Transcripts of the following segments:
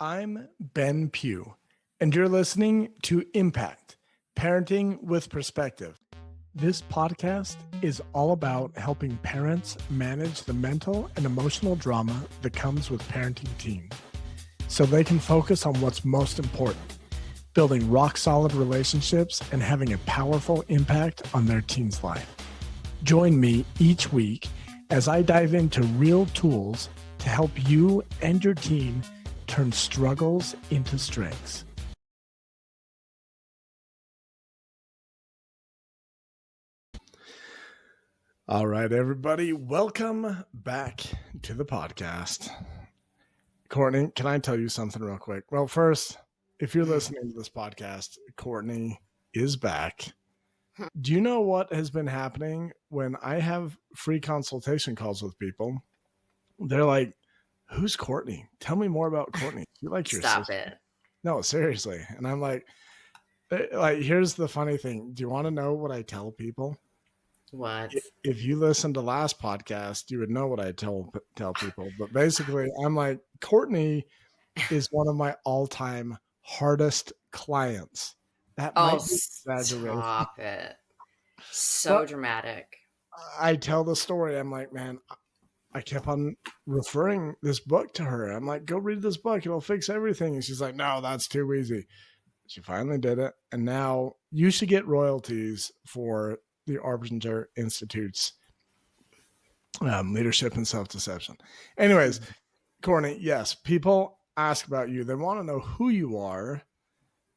I'm Ben Pugh, and you're listening to Impact, Parenting with Perspective. This podcast is all about helping parents manage the mental and emotional drama that comes with parenting teens so they can focus on what's most important, building rock-solid relationships and having a powerful impact on their teen's life. Join me each week as I dive into real tools to help you and your teen turn struggles into strengths. All right, everybody, welcome back to the podcast. Courtney, can I tell you something real quick? Well, first, if you're listening to this podcast, Courtney is back. Do you know what has been happening when I have free consultation calls with people? They're like, who's Courtney? Tell me more about Courtney. You like your Stop sister? it. No, seriously. And I'm like, here's the funny thing. Do you want to know what I tell people? What? If you listen to last podcast, you would know what I tell people. But basically, I'm like, Courtney is one of my all-time hardest clients. That might be exaggeration. Stop it. So dramatic. I tell the story. I'm like, man, I kept on referring this book to her. I'm like, go read this book. It'll fix everything. And she's like, no, that's too easy. She finally did it. And now you should get royalties for the Arbinger Institute's leadership and self-deception. Anyways, Cortni, yes, people ask about you. They want to know who you are.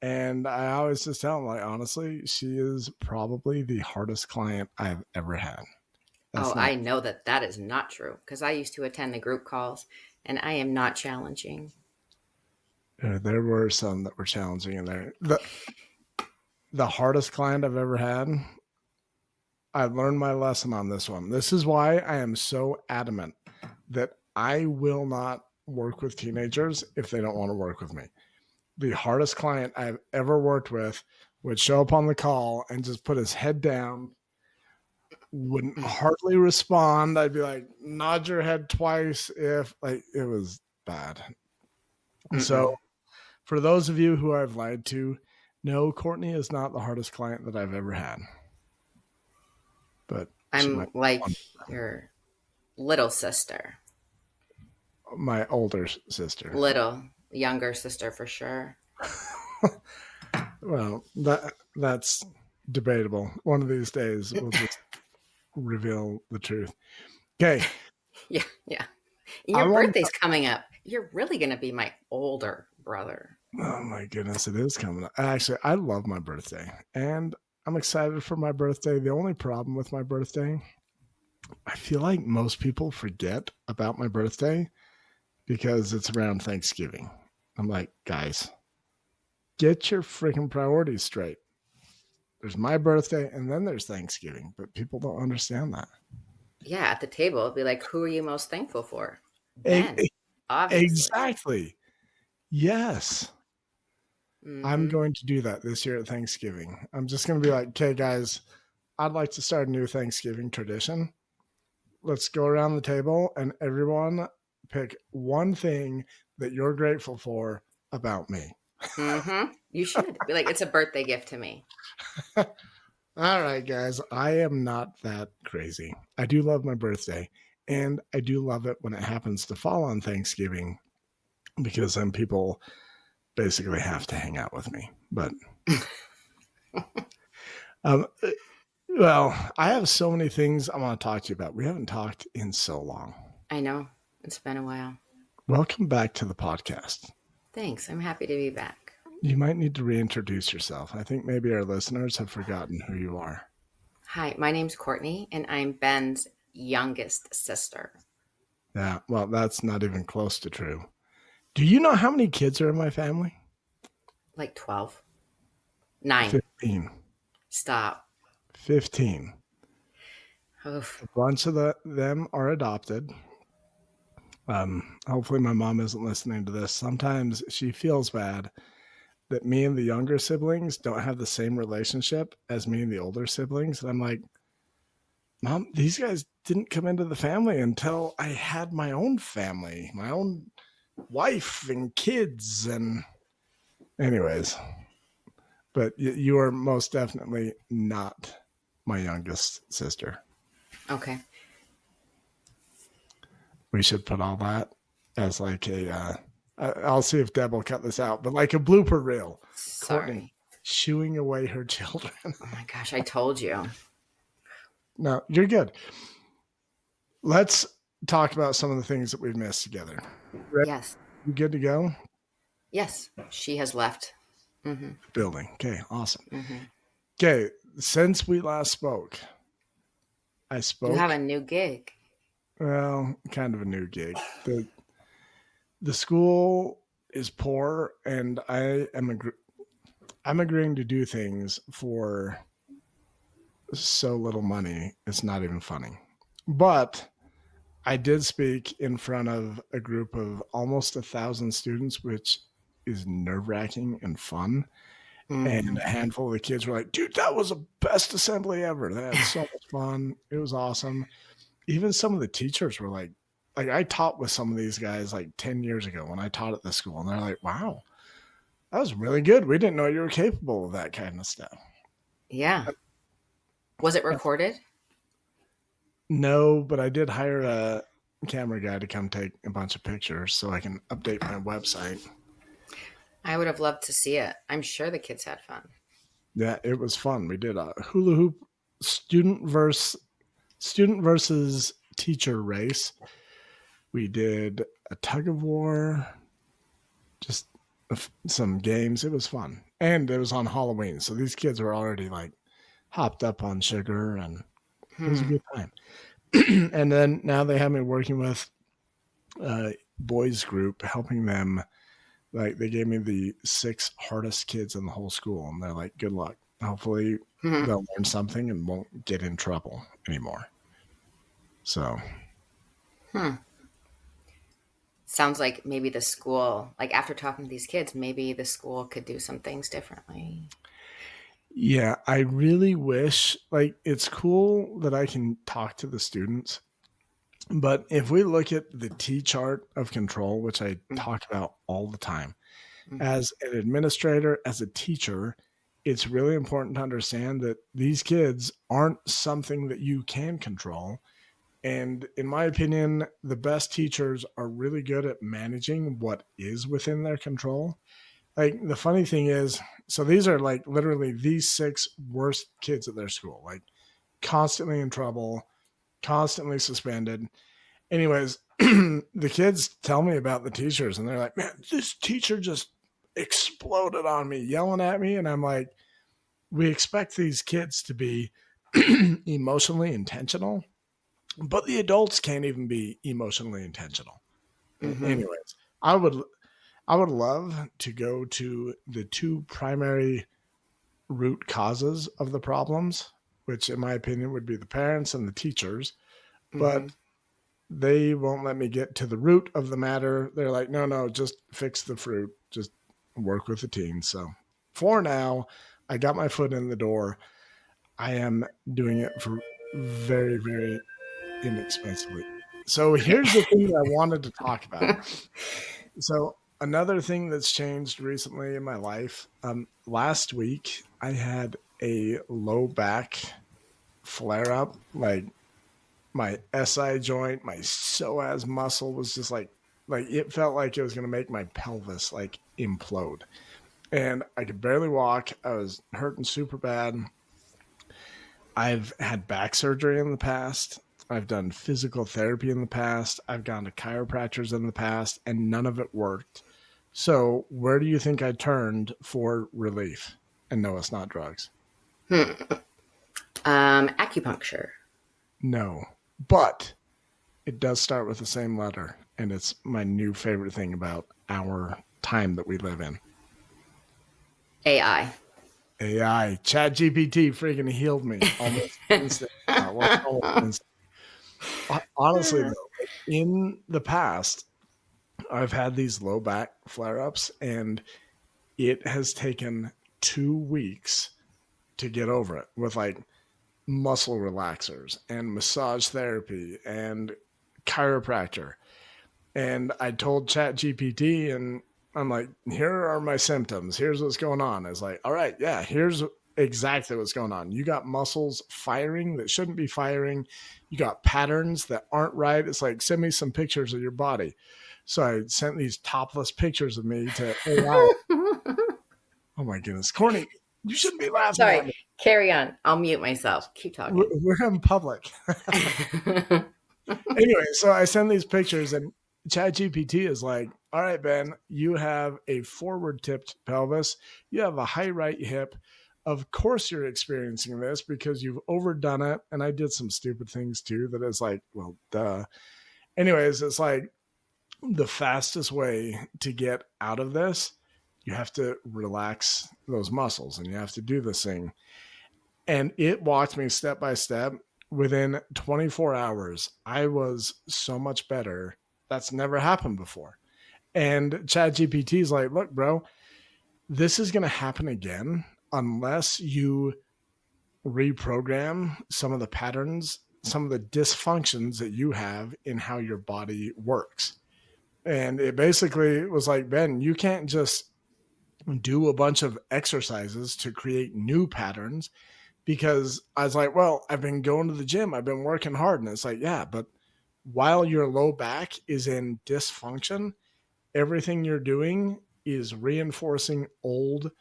And I always just tell them, like, honestly, she is probably the hardest client I've ever had. I know that is not true because I used to attend the group calls and I am not challenging. There were some that were challenging in there. The hardest client I've ever had, I learned my lesson on this one. This is why I am so adamant that I will not work with teenagers if they don't want to work with me. The hardest client I've ever worked with would show up on the call and just put his head down, wouldn't hardly respond. I'd be like, nod your head twice if, like, it was bad. So for those of you who I've lied to, no, Courtney is not the hardest client that I've ever had. But I'm like your little sister. My older sister. Younger sister for sure. Well, that's debatable. One of these days we'll just reveal the truth. Okay. Yeah. Your birthday's coming up. You're really going to be my older brother. Oh my goodness, it is coming up. Actually, I love my birthday and I'm excited for my birthday. The only problem with my birthday, I feel like most people forget about my birthday because it's around Thanksgiving. I'm like, guys, get your freaking priorities straight. There's my birthday and then there's Thanksgiving, but people don't understand that. Yeah, at the table, it'll be like, who are you most thankful for? Ben, obviously. Exactly. Yes. I'm going to do that this year at Thanksgiving. I'm just going to be like, okay, guys, I'd like to start a new Thanksgiving tradition. Let's go around the table and everyone pick one thing that you're grateful for about me. You should be like, it's a birthday gift to me. All right, guys, I am not that crazy. I do love my birthday, and I do love it when it happens to fall on Thanksgiving because then people basically have to hang out with me. But well, I have so many things I want to talk to you about. We haven't talked in so long. I know. It's been a while. Welcome back to the podcast. Thanks. I'm happy to be back. You might need to reintroduce yourself. I think maybe our listeners have forgotten who you are. Hi, my name's Courtney, and I'm Ben's youngest sister. Yeah, well, that's not even close to true. Do you know how many kids are in my family? Like 12. 9. 15. Stop. 15. Oof. A bunch of them are adopted. Hopefully my mom isn't listening to this. Sometimes she feels bad that me and the younger siblings don't have the same relationship as me and the older siblings. And I'm like, Mom, these guys didn't come into the family until I had my own family, my own wife and kids. And anyways, but you are most definitely not my youngest sister. Okay. We should put all that as like I'll see if Deb will cut this out, but like a blooper reel. Courtney Sorry. shooing away her children. Oh my gosh, I told you. No, you're good. Let's talk about some of the things that we've missed together. Ready? Yes. You good to go? Yes. She has left. Mm-hmm. Building. Okay, awesome. Mm-hmm. Okay, since we last spoke, I You have spoke. a new gig. Well, kind of a new gig. The school is poor, and I'm agreeing to do things for so little money. It's not even funny. But I did speak in front of a group of almost 1,000 students, which is nerve wracking and fun. And Mm-hmm. a handful of the kids were like, dude, that was the best assembly ever. They had so much fun. It was awesome. Even some of the teachers were like I taught with some of these guys like 10 years ago when I taught at the school. And they're like, wow, that was really good. We didn't know you were capable of that kind of stuff. Yeah. Was it recorded? No, but I did hire a camera guy to come take a bunch of pictures so I can update my website. I would have loved to see it. I'm sure the kids had fun. Yeah, it was fun. We did a hula hoop student versus teacher race. We did a tug of war, just some games. It was fun. And it was on Halloween. So these kids were already like hopped up on sugar, and it was a good time. And then now they have me working with a boys group, helping them. Like they gave me the 6 hardest kids in the whole school, and they're like, good luck. Hopefully Mm-hmm. they'll learn something and won't get in trouble anymore. So Sounds like maybe the school, like after talking to these kids, maybe the school could do some things differently. yeah, I really wish, like, it's cool that I can talk to the students, but if we look at the T chart of control, which I talk about all the time, Mm-hmm. as an administrator, as a teacher, it's really important to understand that these kids aren't something that you can control. And in my opinion, the best teachers are really good at managing what is within their control. Like the funny thing is, so these are like literally these 6 worst kids at their school, like constantly in trouble, constantly suspended. Anyways, the kids tell me about the teachers and they're like, man, this teacher just exploded on me, yelling at me. And I'm like, we expect these kids to be emotionally intentional, but the adults can't even be emotionally intentional. Mm-hmm. Anyways, I would love to go to the 2 primary root causes of the problems, which in my opinion would be the parents and the teachers, Mm-hmm. but they won't let me get to the root of the matter. They're like, no, no, just fix the fruit, just work with the teens. So for now, I got my foot in the door. I am doing it for very, very inexpensively. So here's the thing that I wanted to talk about. So another thing that's changed recently in my life. Last week I had a low back flare up. Like my SI joint, my psoas muscle was just like it felt like it was going to make my pelvis like implode. And I could barely walk. I was hurting super bad. I've had back surgery in the past. I've done physical therapy in the past. I've gone to chiropractors in the past, and none of it worked. So, where do you think I turned for relief? And no, it's not drugs. Acupuncture. No, but it does start with the same letter, and it's my new favorite thing about our time that we live in. AI. AI, ChatGPT freaking healed me almost instant. Well, almost instant. Honestly, though, in the past, I've had these low back flare ups, and it has taken 2 weeks to get over it with like muscle relaxers and massage therapy and chiropractor. And I told ChatGPT, and I'm like, here are my symptoms. Here's what's going on. It's like, all right, yeah, here's exactly what's going on. You got muscles firing that shouldn't be firing. You got patterns that aren't right. It's like, send me some pictures of your body. So I sent these topless pictures of me to AI. Oh my goodness. Corny, you shouldn't be laughing Sorry, at me. carry on. I'll mute myself. Keep talking. We're in public. Anyway, so I send these pictures, and ChatGPT is like, all right, Ben, you have a forward tipped pelvis. You have a high right hip. Of course, you're experiencing this because you've overdone it. And I did some stupid things too that is like, well, duh. Anyways, it's like the fastest way to get out of this, you have to relax those muscles and you have to do this thing. And it walked me step by step. Within 24 hours, I was so much better. That's never happened before. And ChatGPT is like, look, bro, this is going to happen again unless you reprogram some of the patterns, some of the dysfunctions that you have in how your body works. And it basically was like, Ben, you can't just do a bunch of exercises to create new patterns, because I was like, well, I've been going to the gym, I've been working hard. And it's like, yeah, but while your low back is in dysfunction, everything you're doing is reinforcing old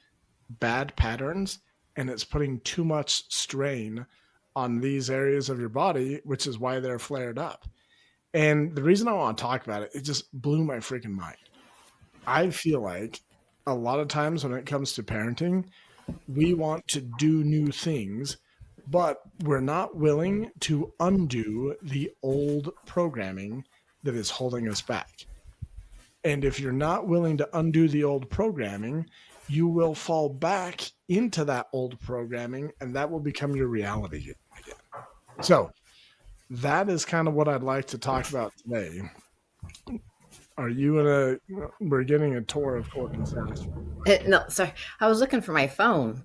bad patterns, and it's putting too much strain on these areas of your body, which is why they're flared up. And the reason I want to talk about it, it just blew my freaking mind. I feel like a lot of times when it comes to parenting, we want to do new things, but we're not willing to undo the old programming that is holding us back. And if you're not willing to undo the old programming, you will fall back into that old programming and that will become your reality again. So that is kind of what I'd like to talk about today. Are you in a, we're getting a tour of Cortney's house. No, sorry. I was looking for my phone.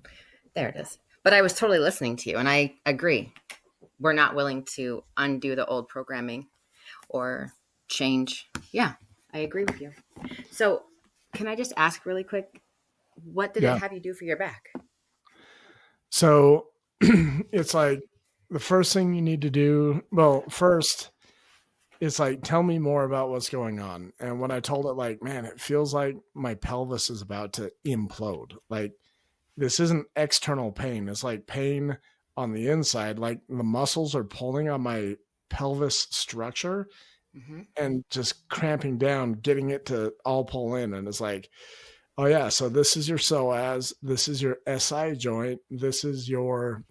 There it is. But I was totally listening to you, and I agree. We're not willing to undo the old programming or change. Yeah, I agree with you. So, can I just ask really quick, what did it Yeah. have you do for your back? So it's like the first thing you need to do. Well, first, it's like, tell me more about what's going on. And when I told it, like, man, it feels like my pelvis is about to implode. Like, this isn't external pain. It's like pain on the inside. Like, the muscles are pulling on my pelvis structure Mm-hmm. and just cramping down, getting it to all pull in. And it's like, oh, yeah, so this is your psoas. This is your SI joint. This is your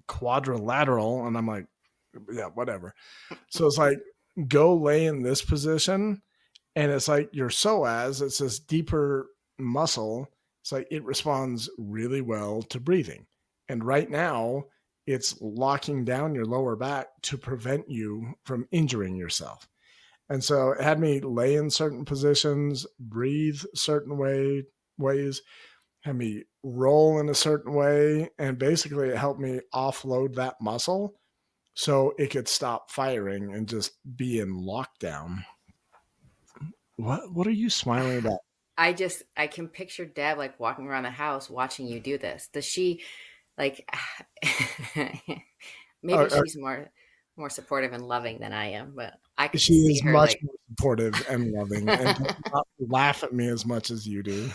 quadrilateral. And I'm like, yeah, whatever. So it's like, go lay in this position. And it's like your psoas, it's this deeper muscle. It's like it responds really well to breathing. And right now, it's locking down your lower back to prevent you from injuring yourself. And so it had me lay in certain positions, breathe certain ways, had me roll in a certain way. And basically, it helped me offload that muscle so it could stop firing and just be in lockdown. What are you smiling about? I can picture Deb like walking around the house watching you do this. Does she like maybe Uh, she's more supportive and loving than I am, but I could she just see is her much like, more supportive and loving and does not laugh at me as much as you do.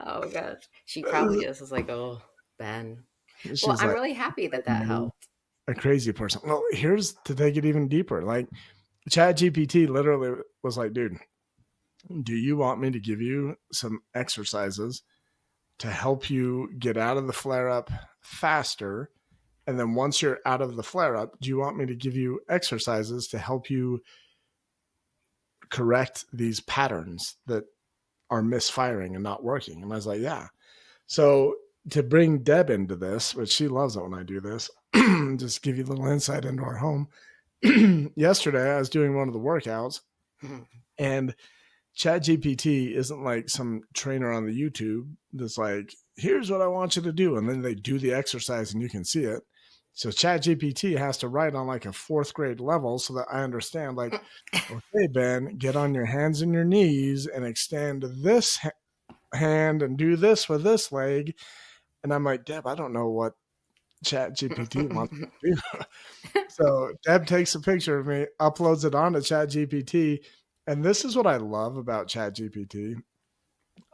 oh gosh. She probably just is like, oh, Ben. Well, She's I'm like, really happy that that helped. a crazy person. Well, here's to take it even deeper. Like, ChatGPT literally was like, dude, do you want me to give you some exercises to help you get out of the flare up faster? And then once you're out of the flare up, do you want me to give you exercises to help you correct these patterns that are misfiring and not working? And I was like, yeah. So to bring Deb into this, which she loves it when I do this, just give you a little insight into our home. Yesterday, I was doing one of the workouts, and ChatGPT isn't like some trainer on the YouTube that's like, here's what I want you to do. And then they do the exercise and you can see it. So ChatGPT has to write on like a fourth grade level so that I understand, like, okay, Ben, get on your hands and your knees and extend this hand and do this with this leg. And I'm like, Deb, I don't know what ChatGPT wants to do. So Deb takes a picture of me, uploads it onto ChatGPT. And this is what I love about ChatGPT.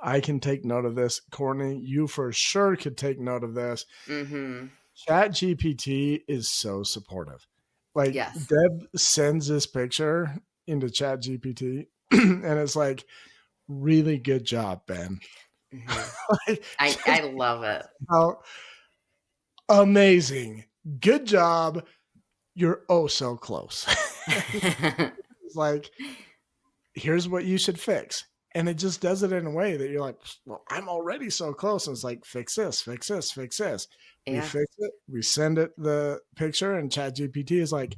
I can take note of this. Cortni, you for sure could take note of this. Mm-hmm. ChatGPT is so supportive. Like Yes. Deb sends this picture into ChatGPT and it's like, really good job, Ben. Mm-hmm. Like, I just love it. how amazing. Good job. You're oh so close. It's like, here's what you should fix. And it just does it in a way that you're like, well, I'm already so close. And it's like, fix this, fix this, fix this. We Yeah. fix it. We send it the picture, and ChatGPT is like,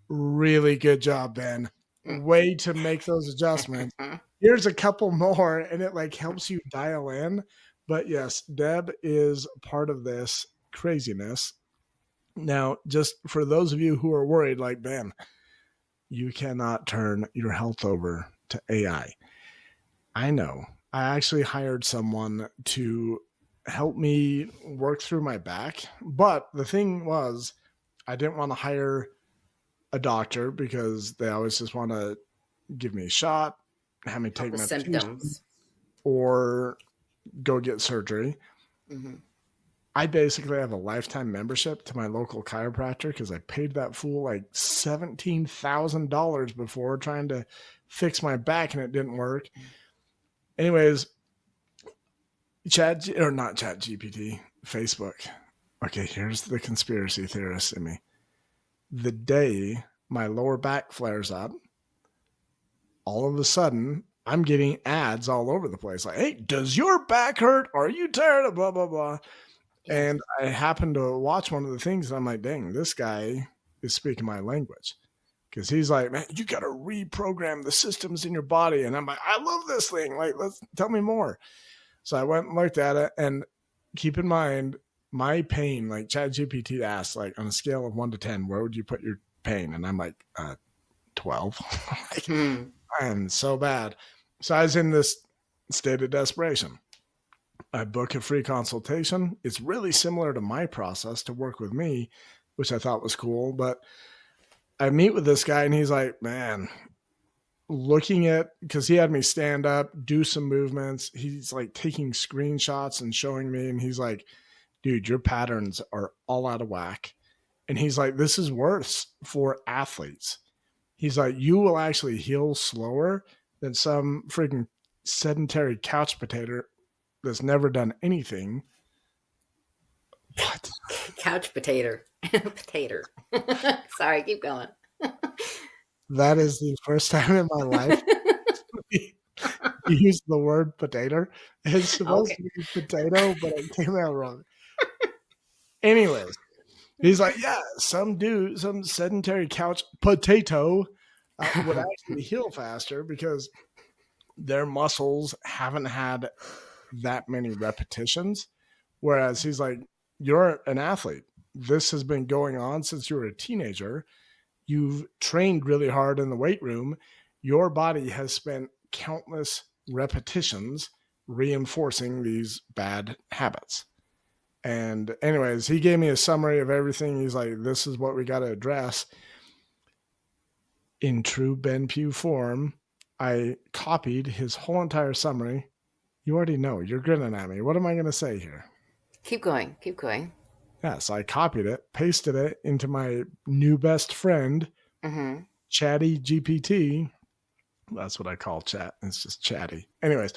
really good job, Ben. Way to make those adjustments. Here's a couple more, and it like helps you dial in. But yes, Deb is part of this craziness. Now, just for those of you who are worried, like Ben, you cannot turn your health over to AI. I know. I actually hired someone to help me work through my back. But the thing was, I didn't want to hire a doctor because they always just want to give me a shot, have me Help take the medication, symptoms. or go get surgery. Mm-hmm. I basically have a lifetime membership to my local chiropractor because I paid that fool like $17,000 before trying to fix my back and it didn't work. Anyways, not Chat GPT, Facebook. Okay, here's the conspiracy theorist in me. The day my lower back flares up, all of a sudden I'm getting ads all over the place. Like, hey, does your back hurt? Are you tired of blah, blah, blah? Yeah. And I happened to watch one of the things and I'm like, dang, this guy is speaking my language. Because he's like, man, you got to reprogram the systems in your body. And I'm like, I love this thing. Like, let's tell me more. So I went and looked at it. And keep in mind, my pain, like ChatGPT asked, like on a scale of 1 to 10, where would you put your pain? And I'm like, 12. Like, Mm-hmm. I am so bad. So I was in this state of desperation. I book a free consultation. It's really similar to my process to work with me, which I thought was cool. But I meet with this guy and he's like, man, looking at, because he had me stand up, do some movements. He's like taking screenshots and showing me. And he's like, dude, your patterns are all out of whack. And he's like, this is worse for athletes. He's like, you will actually heal slower than some freaking sedentary couch potato that's never done anything. What? Couch potato. Potato. Sorry, keep going. That is the first time in my life we used the word potato. It's supposed Okay. to be potato, but it came out wrong. Anyways, he's like, yeah, some sedentary couch potato would actually heal faster because their muscles haven't had that many repetitions. Whereas he's like, you're an athlete. This has been going on since you were a teenager. You've trained really hard in the weight room. Your body has spent countless repetitions reinforcing these bad habits. And, anyways, he gave me a summary of everything. He's like, this is what we got to address. In true Ben Pugh form, I copied his whole entire summary. You already know. You're grinning at me. What am I going to say here? Keep going. Keep going. Yeah, so I copied it, pasted it into my new best friend, Mm-hmm. Chatty GPT. That's what I call chat. It's just chatty. Anyways,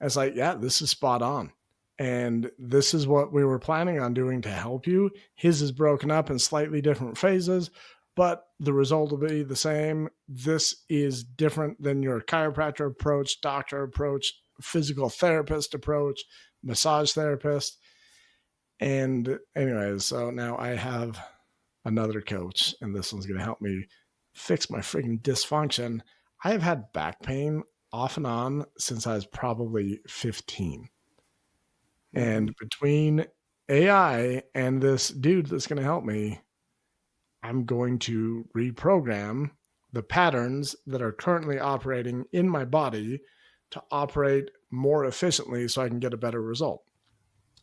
I was like, yeah, this is spot on. And this is what we were planning on doing to help you. His is broken up in slightly different phases, but the result will be the same. This is different than your chiropractor approach, doctor approach, physical therapist approach, massage therapist. And anyways, so now I have another coach, and this one's going to help me fix my freaking dysfunction. I have had back pain off and on since I was probably 15. Mm-hmm. And between AI and this dude that's going to help me, I'm going to reprogram the patterns that are currently operating in my body to operate more efficiently so I can get a better result.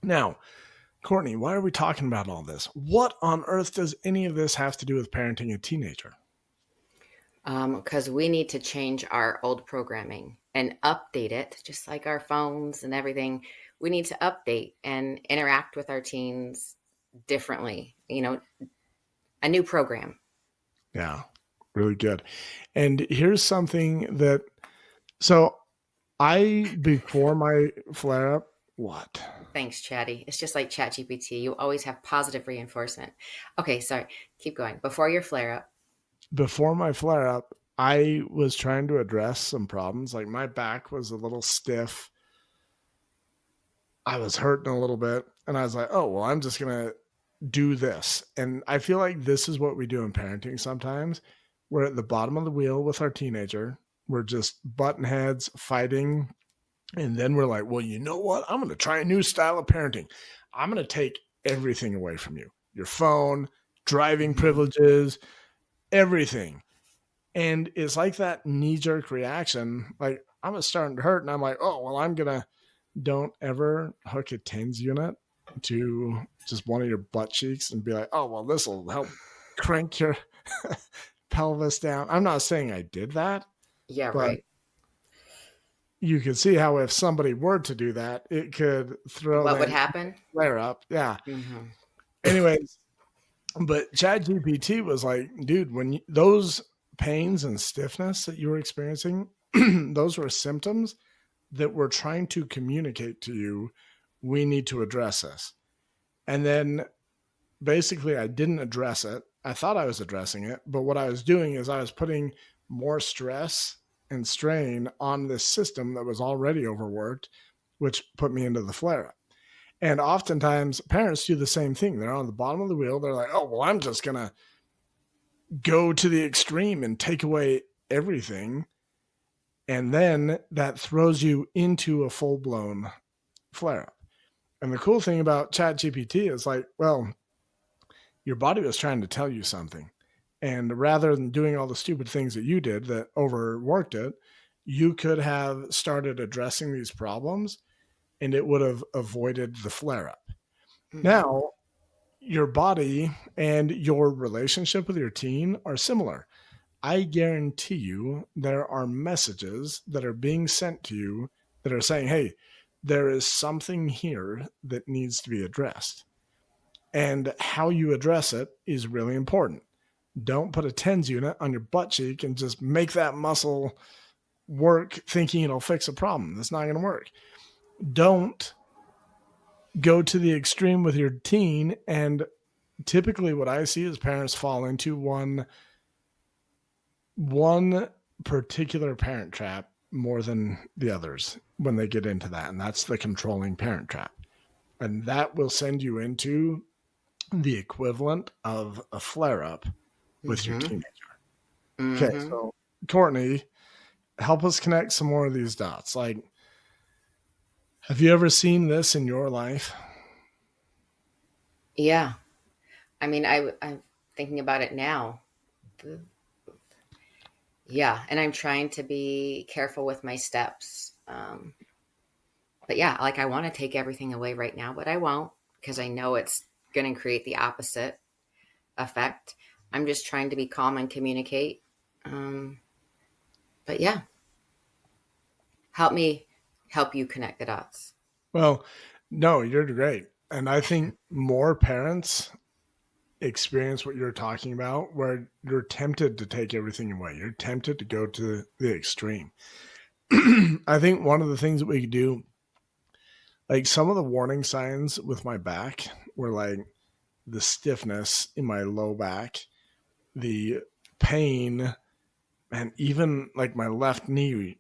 Now, Courtney, why are we talking about all this? What on earth does any of this have to do with parenting a teenager? Because we need to change our old programming and update it, just like our phones and everything. We need to update and interact with our teens differently. A new program. Yeah, really good. And here's something that, so before my flare up, what? Thanks, Chatty. It's just like ChatGPT. You always have positive reinforcement. Okay, sorry. Keep going. Before your flare up. Before my flare up, I was trying to address some problems. Like my back was a little stiff. I was hurting a little bit. And I was like, oh, well, I'm just going to do this. And I feel like this is what we do in parenting sometimes. We're at the bottom of the wheel with our teenager. We're just button heads fighting. And then we're like, well, you know what? I'm going to try a new style of parenting. I'm going to take everything away from you, your phone, driving Mhm. privileges, everything. And it's like that knee jerk reaction. Like I'm starting to hurt, and I'm like, oh well, I'm gonna don't ever hook a tens unit to just one of your butt cheeks and be like, oh well, this will help crank your pelvis down. I'm not saying I did that, Yeah, but right. you could see how if somebody were to do that, it could throw What would that happen? flare up. Yeah. Hmm. Anyways, but ChatGPT was like, dude, when those pains and stiffness that you were experiencing, those were symptoms that we're trying to communicate to you. We need to address this. And then basically, I didn't address it. I thought I was addressing it, but what I was doing is I was putting more stress and strain on this system that was already overworked, which put me into the flare up. And oftentimes, parents do the same thing. They're on the bottom of the wheel. They're like, oh, well, I'm just going to go to the extreme and take away everything. And then that throws you into a full blown flare up. And the cool thing about ChatGPT is like, well, your body was trying to tell you something. And rather than doing all the stupid things that you did that overworked it, you could have started addressing these problems and it would have avoided the flare up. Hmm. Now, your body and your relationship with your teen are similar. I guarantee you there are messages that are being sent to you that are saying, hey, there is something here that needs to be addressed. And how you address it is really important. Don't put a TENS unit on your butt cheek and just make that muscle work thinking it'll fix a problem. That's not going to work. Don't go to the extreme with your teen. And typically, what I see is parents fall into one particular parent trap more than the others when they get into that. And that's the controlling parent trap. And that will send you into the equivalent of a flare up with your Hmm. teenager. Okay, Hmm. so Courtney, help us connect some more of these dots. Like, have you ever seen this in your life? Yeah. I mean, I'm thinking about it now. Yeah, and I'm trying to be careful with my steps. But yeah, like I want to take everything away right now, but I won't because I know it's going to create the opposite effect. I'm just trying to be calm and communicate. Um, but yeah, help me help you connect the dots. Well, no, you're great. And I think more parents experience what you're talking about, where you're tempted to take everything away. You're tempted to go to the extreme. I think one of the things that we could do, like some of the warning signs with my back, were like the stiffness in my low back, the pain, and even like my left knee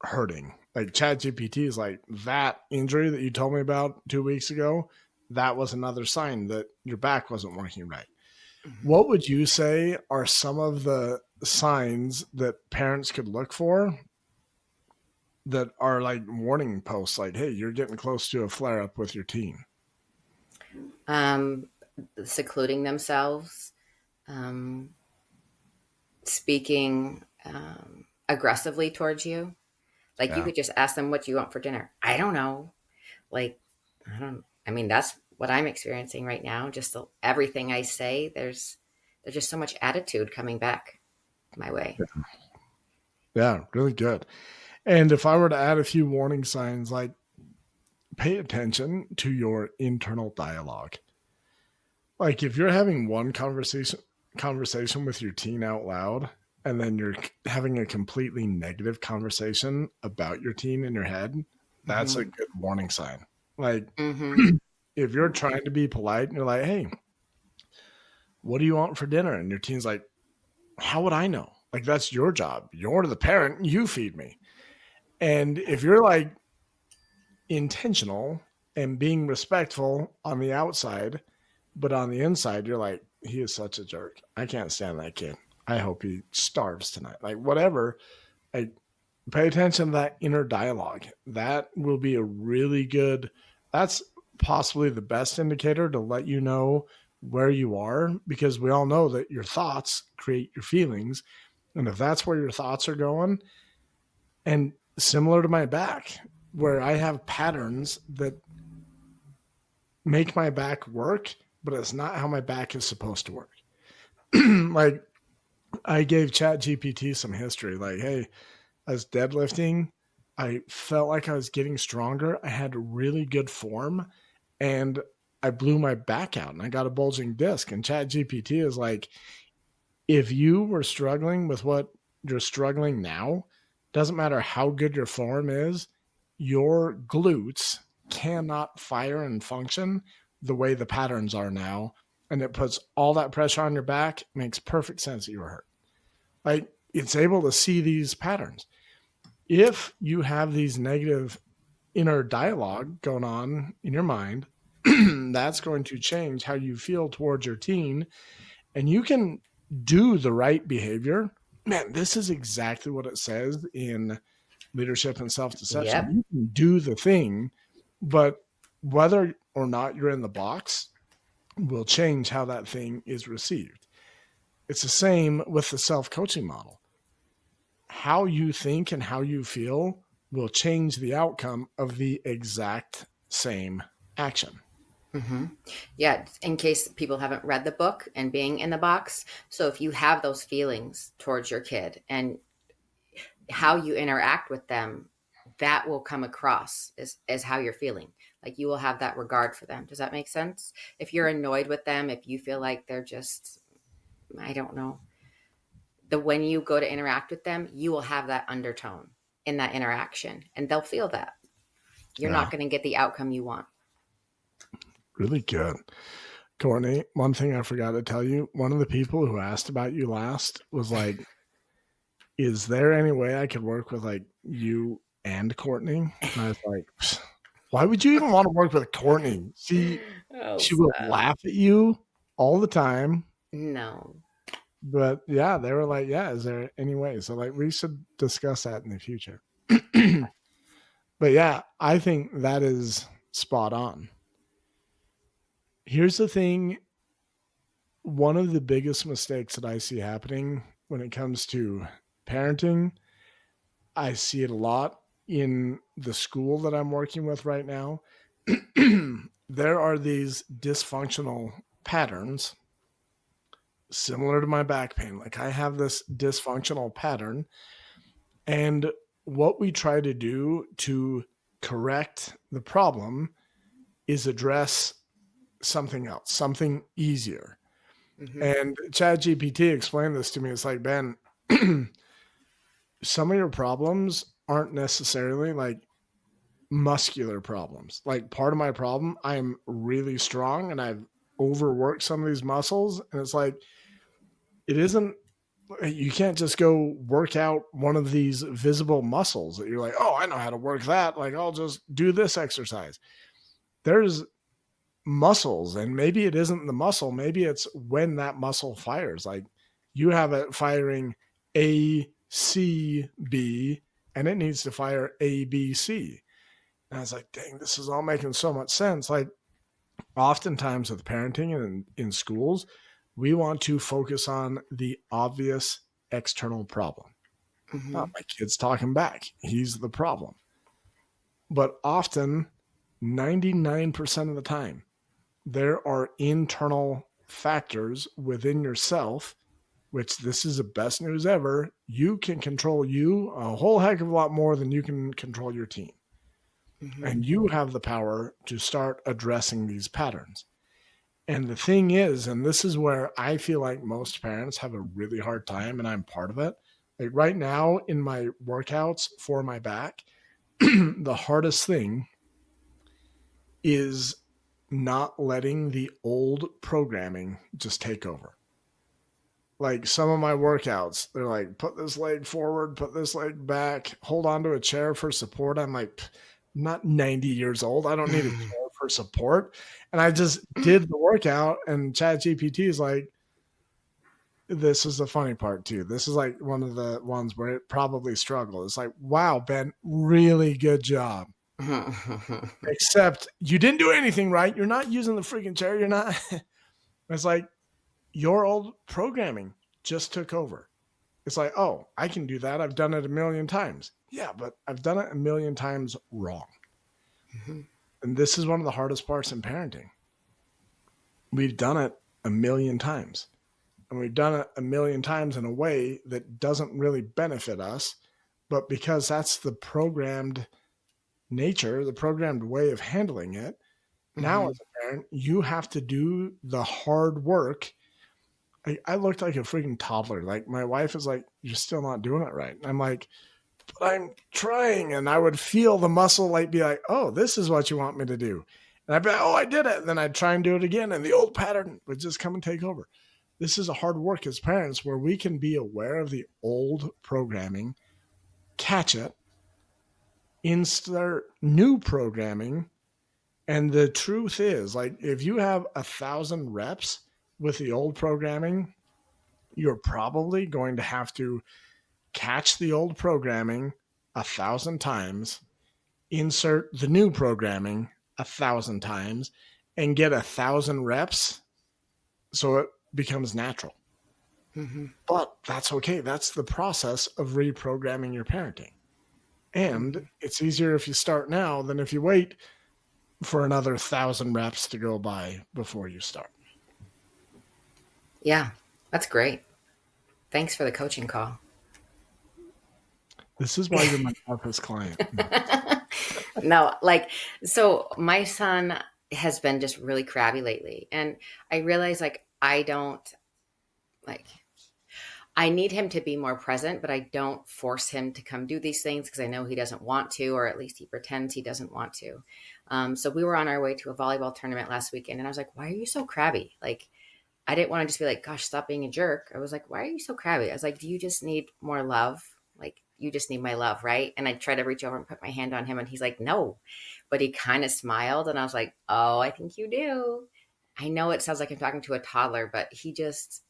hurting. Like ChatGPT is like that injury that you told me about 2 weeks ago. That was another sign that your back wasn't working right. Mhm. What would you say are some of the signs that parents could look for that are like warning posts, like, hey, you're getting close to a flare up with your teen? um, secluding themselves, um, speaking aggressively towards you. Like you Yeah. could just ask them, what do you want for dinner? I don't know. Like, I mean, that's what I'm experiencing right now. Just everything I say, there's just so much attitude coming back my way. Yeah, really good. And if I were to add a few warning signs, like pay attention to your internal dialogue. Like if you're having one conversation with your teen out loud and then you're having a completely negative conversation about your teen in your head, that's a Mm-hmm. good warning sign. Like Mm-hmm. if you're trying to be polite and you're like, "Hey, what do you want for dinner?" and your teen's like, "How would I know? Like that's your job. You're the parent, you feed me." And if you're like intentional and being respectful on the outside, but on the inside, you're like, he is such a jerk. I can't stand that kid. I hope he starves tonight. Like, whatever. I pay attention to that inner dialogue. That will be a really good, that's possibly the best indicator to let you know where you are because we all know that your thoughts create your feelings. And if that's where your thoughts are going, and similar to my back, where I have patterns that make my back work, but it's not how my back is supposed to work. Like I gave ChatGPT some history. Like, hey, I was deadlifting. I felt like I was getting stronger. I had really good form and I blew my back out and I got a bulging disc. And ChatGPT is like, if you were struggling with what you're struggling now, doesn't matter how good your form is, your glutes cannot fire and function the way the patterns are now. And it puts all that pressure on your back. Makes perfect sense that you were hurt. Like it's able to see these patterns. If you have these negative inner dialogue going on in your mind, that's going to change how you feel towards your teen and you can do the right behavior. Man, this is exactly what it says in leadership and self deception. Yep. You can do the thing, but whether or not you're in the box will change how that thing is received. It's the same with the self coaching model. How you think and how you feel will change the outcome of the exact same action. Mm-hmm. Yeah, in case people haven't read the book and being in the box. So if you have those feelings towards your kid and how you interact with them, that will come across as how you're feeling. Like you will have that regard for them. Does that make sense? If you're annoyed with them, if you feel like they're just, I don't know, the when you go to interact with them, you will have that undertone in that interaction and they'll feel that. You're not Yeah, going to get the outcome you want. really good. Courtney, one thing I forgot to tell you, one of the people who asked about you last was like, is there any way I could work with like you and Courtney? And I was like, why would you even want to work with Courtney? Oh, She will stop. laugh at you all the time. No. But yeah, they were like, yeah, is there any way? So like we should discuss that in the future. But yeah, I think that is spot on. Here's the thing, one of the biggest mistakes that I see happening when it comes to parenting, I see it a lot in the school that I'm working with right now. There are these dysfunctional patterns similar to my back pain. Like I have this dysfunctional pattern. And what we try to do to correct the problem is address something else, something easier. Mm-hmm. And ChatGPT explained this to me. It's like, Ben, some of your problems aren't necessarily like muscular problems. Like part of my problem, I'm really strong and I've overworked some of these muscles. And it's like, it isn't, you can't just go work out one of these visible muscles that you're like, oh, I know how to work that. Like, I'll just do this exercise. There's muscles, and maybe it isn't the muscle. Maybe it's when that muscle fires. Like, you have it firing A, C, B, and it needs to fire A, B, C. And I was like, dang, this is all making so much sense. Like, Oftentimes with parenting and in schools, we want to focus on the obvious external problem. Oh, Mm-hmm. my kid's talking back. He's the problem. But often, 99% of the time, there are internal factors within yourself, which this is the best news ever. You can control you a whole heck of a lot more than you can control your team. Mm-hmm. And you have the power to start addressing these patterns. And the thing is, and this is where I feel like most parents have a really hard time, and I'm part of it. Like right now in my workouts for my back, the hardest thing is not letting the old programming just take over. Like some of my workouts, they're like, put this leg forward, put this leg back, hold on to a chair for support. I'm like, I'm not 90 years old. I don't need a chair for support. And I just did the workout, and ChatGPT is like, this is the funny part too. This is like one of the ones where it probably struggled. It's like, wow, Ben, really good job. Except you didn't do anything right. You're not using the freaking chair. You're not. It's like your old programming just took over. It's like, oh, I can do that. I've done it a million times. Yeah, but I've done it a million times wrong. And this is one of the hardest parts in parenting. We've done it a million times. And we've done it a million times in a way that doesn't really benefit us. But because that's the programmed nature, the programmed way of handling it, now Mm-hmm. as a parent, you have to do the hard work. I looked like a freaking toddler. Like my wife is like, you're still not doing it right. And I'm like, but I'm trying. And I would feel the muscle like be like, oh, this is what you want me to do. And I'd be like, oh, I did it. And then I'd try and do it again. And the old pattern would just come and take over. This is a hard work as parents where we can be aware of the old programming, catch it, insert new programming. And the truth is, like, if you have 1,000 reps with the old programming, you're probably going to have to catch the old programming 1,000 times, insert the new programming 1,000 times, and get 1,000 reps so it becomes natural. Mm-hmm. But that's okay. That's the process of reprogramming your parenting. And Mm-hmm. it's easier if you start now than if you wait for another 1,000 reps to go by before you start. Yeah, that's great. Thanks for the coaching call. This is why you're my toughest client. No. No, like, so my son has been just really crabby lately. And I realize, like, I don't, like, I need him to be more present, but I don't force him to come do these things because I know he doesn't want to, or at least he pretends he doesn't want to. So we were on our way to a volleyball tournament last weekend, and I was like, why are you so crabby? Like, I didn't want to just be like, gosh, stop being a jerk. I was like, why are you so crabby? I was like, do you just need more love? Like, you just need my love, right? And I tried to reach over and put my hand on him, and he's like, no. But he kind of smiled, and I was like, oh, I think you do. I know it sounds like I'm talking to a toddler, but he just,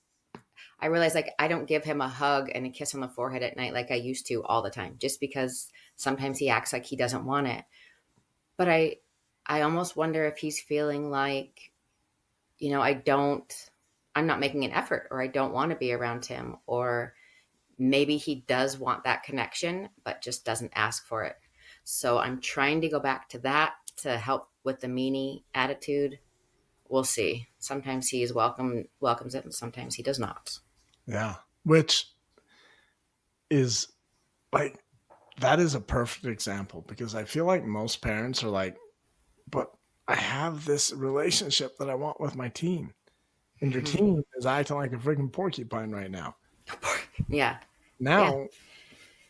I realized like I don't give him a hug and a kiss on the forehead at night like I used to all the time, just because sometimes he acts like he doesn't want it. But I almost wonder if he's feeling like, I'm not making an effort, or I don't want to be around him, or maybe he does want that connection, but just doesn't ask for it. So I'm trying to go back to that to help with the meanie attitude. We'll see. Sometimes he is welcomes it, and sometimes he does not. Yeah. Which is like, that is a perfect example because I feel like most parents are like, but I have this relationship that I want with my team. And your Mhm. team is acting like a freaking porcupine right now. Yeah. Yeah. Now,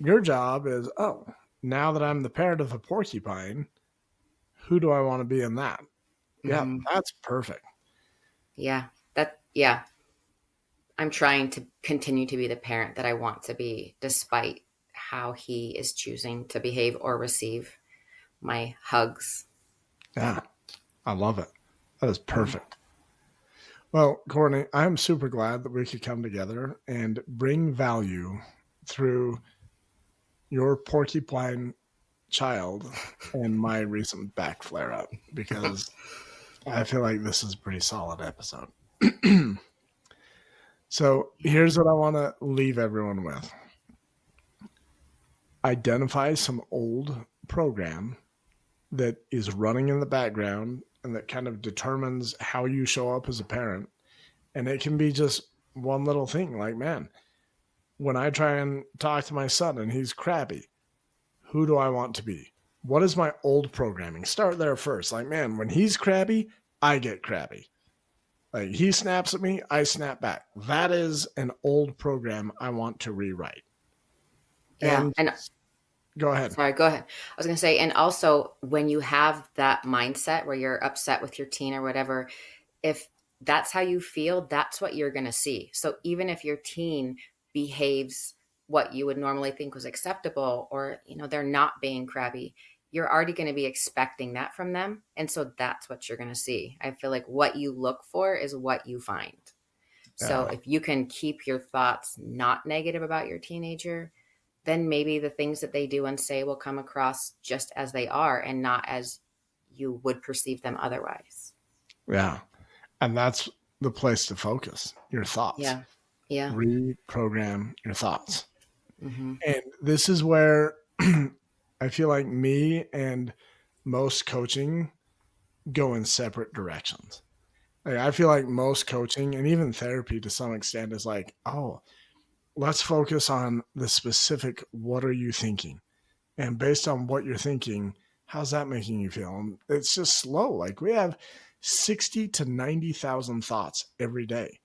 your job is, oh, now that I'm the parent of a porcupine, who do I want to be in that? Yeah, Hmm. that's perfect. Yeah. Yeah. I'm trying to continue to be the parent that I want to be, despite how he is choosing to behave or receive my hugs. Yeah, I love it. That is Mm. perfect. Well, Courtney, I'm super glad that we could come together and bring value through your porcupine child and my recent back flare up because I feel like this is a pretty solid episode. So Yeah. here's what I want to leave everyone with. Identify some old program that is running in the background and that kind of determines how you show up as a parent. And it can be just one little thing like, man, when I try and talk to my son and he's crabby, who do I want to be? What is my old programming? Start there first. Like, man, when he's crabby, I get crabby. Like, he snaps at me, I snap back. That is an old program I want to rewrite. Yeah. And And go ahead. sorry, go ahead. I was going to say, and also when you have that mindset where you're upset with your teen or whatever, if that's how you feel, that's what you're going to see. So even if your teen behaves what you would normally think was acceptable, or, they're not being crabby, you're already going to be expecting that from them. And so that's what you're going to see. I feel like what you look for is what you find. So Yeah. if you can keep your thoughts not negative about your teenager, then maybe the things that they do and say will come across just as they are and not as you would perceive them otherwise. Yeah. And that's the place to focus your thoughts. Yeah. Yeah. Reprogram your thoughts. Mm-hmm. And this is where I feel like me and most coaching go in separate directions. Like, I feel like most coaching and even therapy to some extent is like, oh, let's focus on the specific what are you thinking? And based on what you're thinking, how's that making you feel? And it's just slow. Like, we have 60 to 90,000 thoughts every day.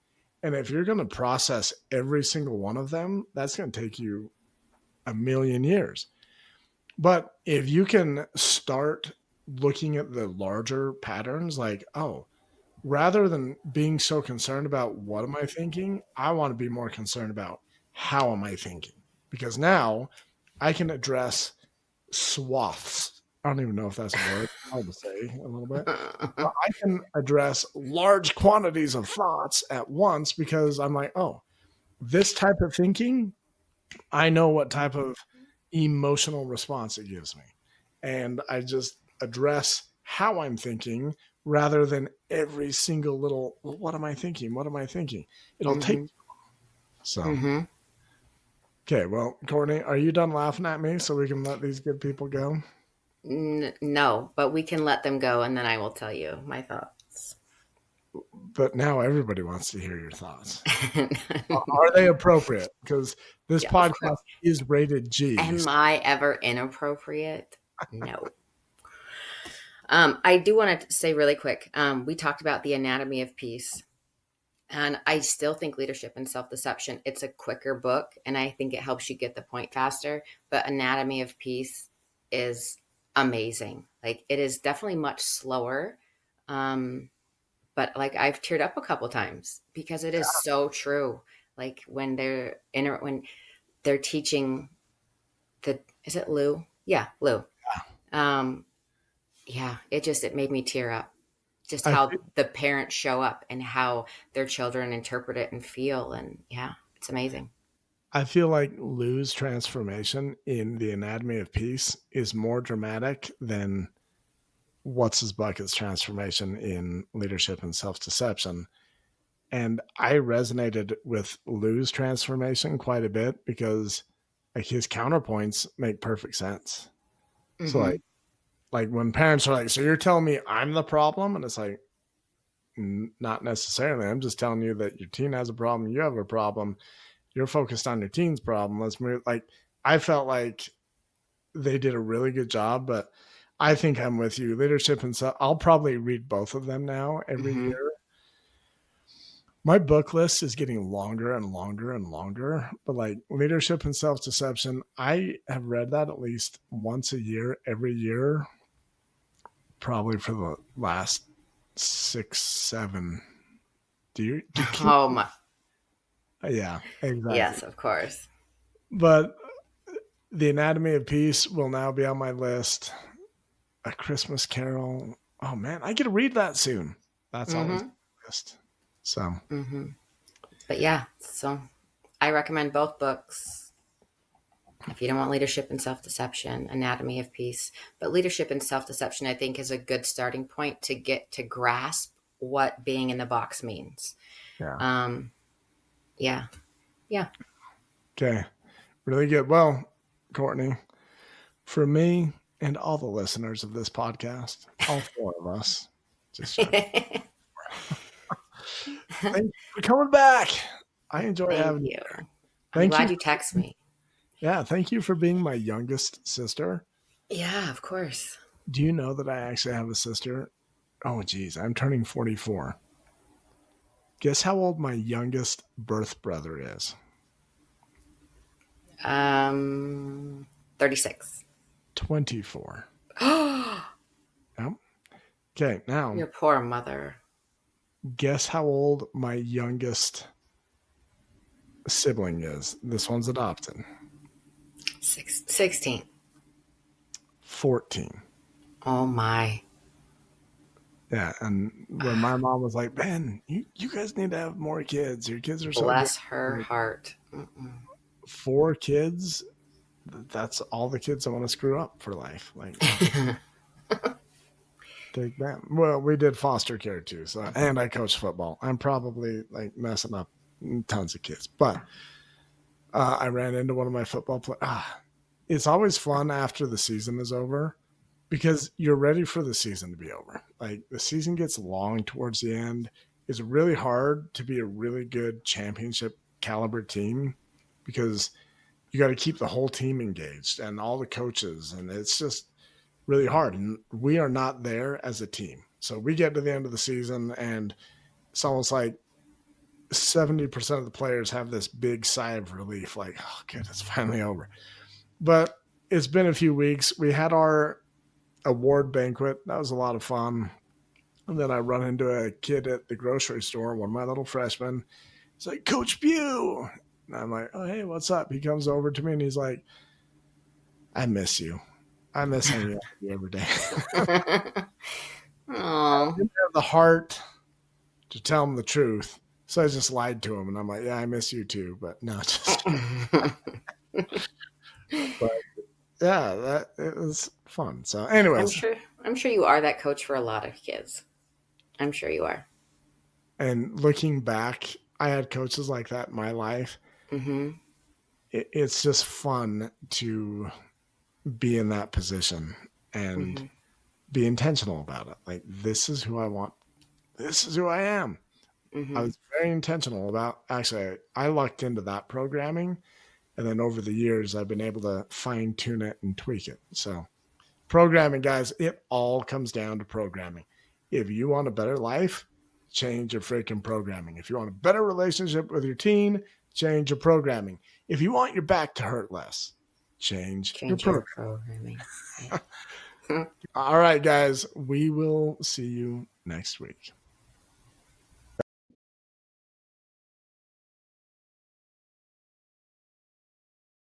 And if you're going to process every single one of them, that's going to take you a million years. But if you can start looking at the larger patterns, like, oh, rather than being so concerned about what am I thinking, I want to be more concerned about how am I thinking? Because now I can address swaths. I don't even know if that's a word. Hard to say a little bit. But I can address large quantities of thoughts at once because I'm like, oh, this type of thinking, I know what type of emotional response it gives me. And I just address how I'm thinking rather than every single little, well, what am I thinking? What am I thinking? It'll take Mm-hmm. so. Mm-hmm. Okay, well, Courtney, are you done laughing at me so we can let these good people go? No, but we can let them go and then I will tell you my thoughts. But now everybody wants to hear your thoughts. Are they appropriate? Because this Yeah, of course. podcast is rated G. Am I ever inappropriate? No. I do want to say really quick. We talked about the anatomy of peace, and I still think leadership and self-deception. It's a quicker book, and I think it helps you get the point faster. But anatomy of peace is amazing. Like, it is definitely much slower, but like I've teared up a couple times because it is so true. Like when they're teaching is it Lou? Yeah, Lou. Um, yeah, it made me tear up. Just I how the parents show up and how their children interpret it and feel, and yeah, it's amazing. I feel like Lou's transformation in the Anatomy of Peace is more dramatic than what's his bucket's transformation in Leadership and Self Deception. And I resonated with Lou's transformation quite a bit because like his counterpoints make perfect sense. So Mm-hmm. like when parents are like, so you're telling me I'm the problem? And it's like, not necessarily. I'm just telling you that your teen has a problem. You have a problem. You're focused on your teen's problem. Let's move. Like, I felt like they did a really good job, but I think I'm with you. Leadership and stuff. I'll probably read both of them now every Mm-hmm. year. My book list is getting longer and longer and longer, but like leadership and self deception, I have read that at least once a year, every year, probably for the last 6, 7. Do you keep? Oh my, Yeah, exactly. yes, of course. But the Anatomy of Peace will now be on my list. A Christmas Carol. Oh man, I get to read that soon. That's always on Mm-hmm. the list. So Mm-hmm. But yeah, so I recommend both books. If you don't want leadership and self-deception, Anatomy of Peace. But leadership and self-deception, I think, is a good starting point to get to grasp what being in the box means. Yeah. Yeah. Yeah. Okay. Really good. Well, Courtney, for me and all the listeners of this podcast, all four of us, just joking. Thank you for coming back. I enjoy Thank having you. you. I'm Thank you. glad you text me. Yeah, thank you for being my youngest sister. Yeah, of course. Do you know that I actually have a sister? Oh, geez, I'm turning 44. Guess how old my youngest birth brother is? 36. 24. Your Yep. Okay, now poor mother. guess how old my youngest sibling is. This one's adopted. 16. 14. Oh my. Yeah, and when my mom was like, Ben, you guys need to have more kids. Your kids are so Bless good. her heart. Mm-mm. 4 kids, that's all the kids I want to screw up for life. Like, take that. Well, we did foster care too. So, and I coach football. I'm probably like messing up tons of kids, but I ran into one of my football players. It's always fun after the season is over because you're ready for the season to be over. Like the season gets long towards the end. It's really hard to be a really good championship caliber team because you got to keep the whole team engaged and all the coaches. And it's just really hard. And we are not there as a team. So we get to the end of the season and it's almost like 70% of the players have this big sigh of relief. Like, oh, good, it's finally over. But it's been a few weeks. We had our award banquet. That was a lot of fun. And then I run into a kid at the grocery store, one of my little freshmen. He's like, Coach Bew. And I'm like, oh, hey, what's up? He comes over to me and he's like, I miss you. I miss hanging out with you every day. I Oh. didn't have the heart to tell him the truth. So I just lied to him. And I'm like, yeah, I miss you too. But no, just. But yeah, it was fun. So, anyways, I'm sure you are that coach for a lot of kids. I'm sure you are. and looking back, I had coaches like that in my life. Mm-hmm. It's just fun to be in that position and Mm-hmm. be intentional about it. Like, this is who I want. This is who I am. Mm-hmm. I was very intentional about, actually, I lucked into that programming. And then over the years, I've been able to fine tune it and tweak it. So, programming, guys, it all comes down to programming. If you want a better life, change your freaking programming. If you want a better relationship with your teen, change your programming. If you want your back to hurt less, change your programming. All right, guys, we will see you next week.